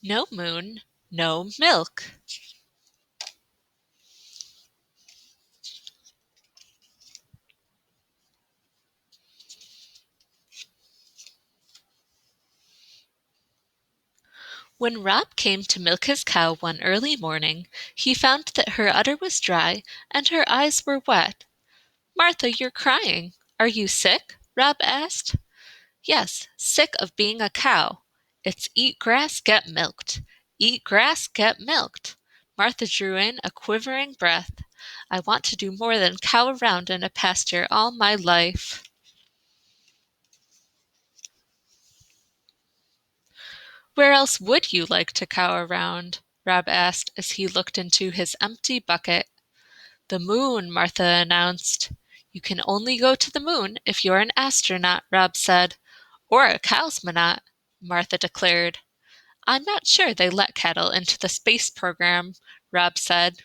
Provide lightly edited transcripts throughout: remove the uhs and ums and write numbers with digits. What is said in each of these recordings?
No moon, no milk. When Rob came to milk his cow one early morning, he found that her udder was dry and her eyes were wet. "Martha, you're crying. Are you sick?" Rob asked. "Yes, sick of being a cow. It's eat grass, get milked. Eat grass, get milked." Martha drew in a quivering breath. "I want to do more than cow around in a pasture all my life." "Where else would you like to cow around?" Rob asked as he looked into his empty bucket. "The moon," Martha announced. "You can only go to the moon if you're an astronaut," Rob said. "Or a cosmonaut," Martha declared. "I'm not sure they let cattle into the space program," Rob said.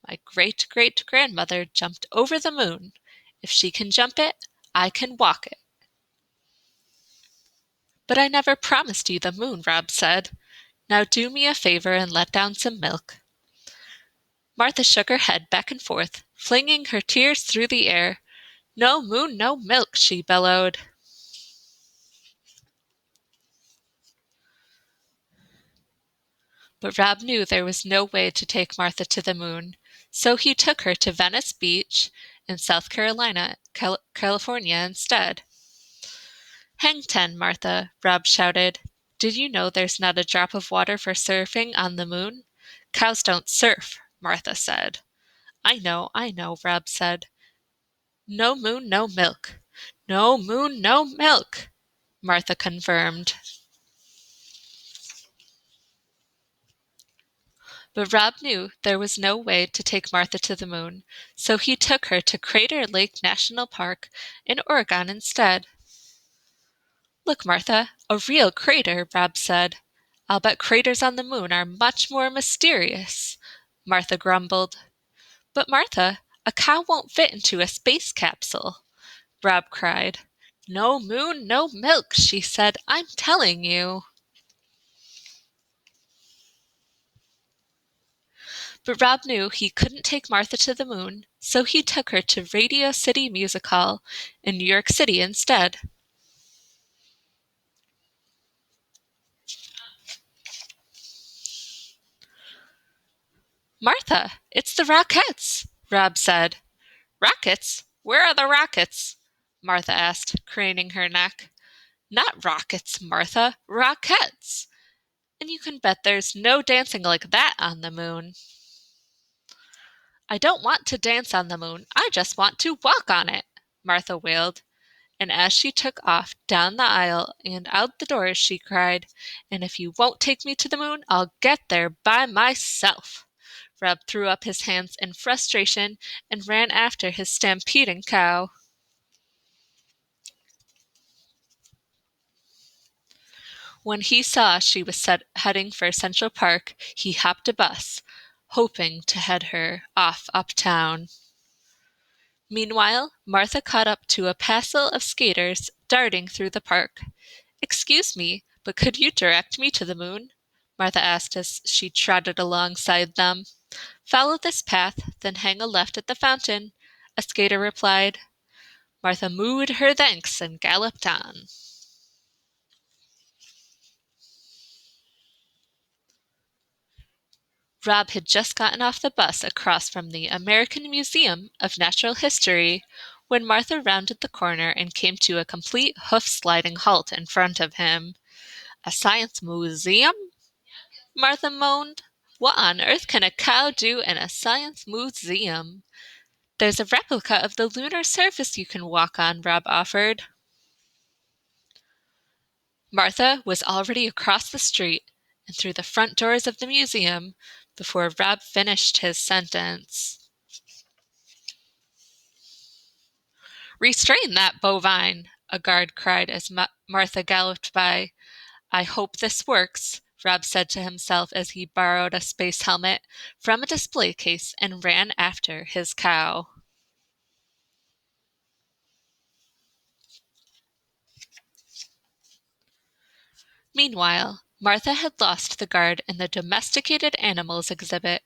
"My great-great-grandmother jumped over the moon. If she can jump it, I can walk it." "But I never promised you the moon," Rob said. "Now do me a favor and let down some milk." Martha shook her head back and forth, flinging her tears through the air. "No moon, no milk," she bellowed. But Rob knew there was no way to take Martha to the moon, so he took her to Venice Beach in South Carolina, California instead. "Hang ten, Martha," Rob shouted. "Did you know there's not a drop of water for surfing on the moon?" "Cows don't surf," Martha said. I know," Rob said. "No moon, no milk." "No moon, no milk," Martha confirmed. But Rob knew there was no way to take Martha to the moon, so he took her to Crater Lake National Park in Oregon instead. "Look, Martha, a real crater," Rob said. "I'll bet craters on the moon are much more mysterious," Martha grumbled. "But Martha, a cow won't fit into a space capsule," Rob cried. "No moon, no milk," she said. "I'm telling you." But Rob knew he couldn't take Martha to the moon, so he took her to Radio City Music Hall in New York City instead. "Martha, it's the Rockettes," Rob said. "Rockets? Where are the rockets?" Martha asked, craning her neck. "Not rockets, Martha, Rockettes. And you can bet there's no dancing like that on the moon." "I don't want to dance on the moon. I just want to walk on it," Martha wailed. And as she took off down the aisle and out the door, she cried, "And if you won't take me to the moon, I'll get there by myself." Rob threw up his hands in frustration and ran after his stampeding cow. When he saw she was heading for Central Park, he hopped a bus, hoping to head her off uptown. Meanwhile, Martha caught up to a passel of skaters darting through the park. "Excuse me, but could you direct me to the moon?" Martha asked as she trotted alongside them. "Follow this path, then hang a left at the fountain," a skater replied. Martha mooed her thanks and galloped on. Rob had just gotten off the bus across from the American Museum of Natural History when Martha rounded the corner and came to a complete hoof-sliding halt in front of him. "A science museum?" Martha moaned. "What on earth can a cow do in a science museum?" "There's a replica of the lunar surface you can walk on," Rob offered. Martha was already across the street and through the front doors of the museum before Rob finished his sentence. "Restrain that bovine," a guard cried as Martha galloped by. "I hope this works," Rob said to himself as he borrowed a space helmet from a display case and ran after his cow. Meanwhile, Martha had lost the guard in the domesticated animals exhibit.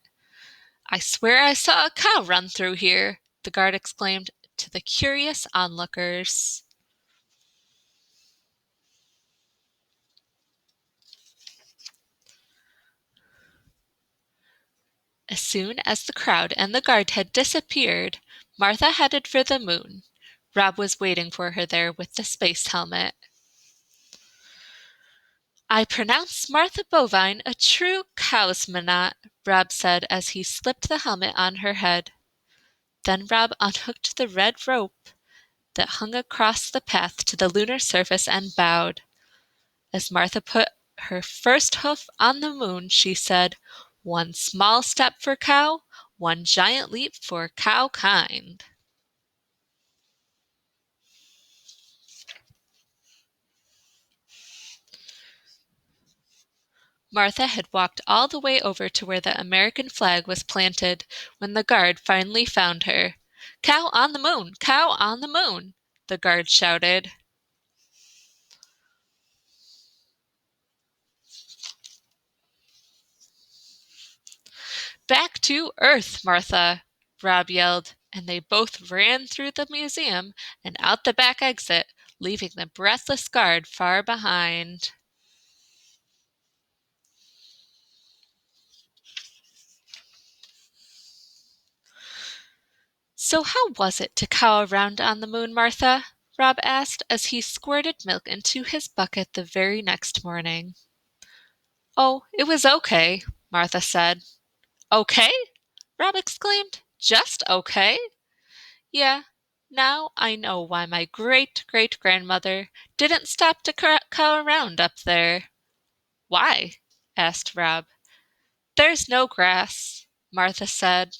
I swear I saw a cow run through here, the guard exclaimed to the curious onlookers. As soon as the crowd and the guard had disappeared, Martha headed for the moon. Rob was waiting for her there with the space helmet. I pronounce Martha Bovine a true cosmonaut, Rob said as he slipped the helmet on her head. Then Rob unhooked the red rope that hung across the path to the lunar surface and bowed. As Martha put her first hoof on the moon, she said, "One small step for cow, one giant leap for cow kind." Martha had walked all the way over to where the American flag was planted when the guard finally found her. "Cow on the moon! Cow on the moon!" the guard shouted. "Back to Earth, Martha!" Rob yelled, and they both ran through the museum and out the back exit, leaving the breathless guard far behind. "So how was it to cow around on the moon, Martha?" Rob asked as he squirted milk into his bucket the very next morning. "Oh, it was okay," Martha said. "Okay?" Rob exclaimed. "Just okay?" "Yeah, now I know why my great-great-grandmother didn't stop to cow around up there." "Why?" asked Rob. "There's no grass," Martha said.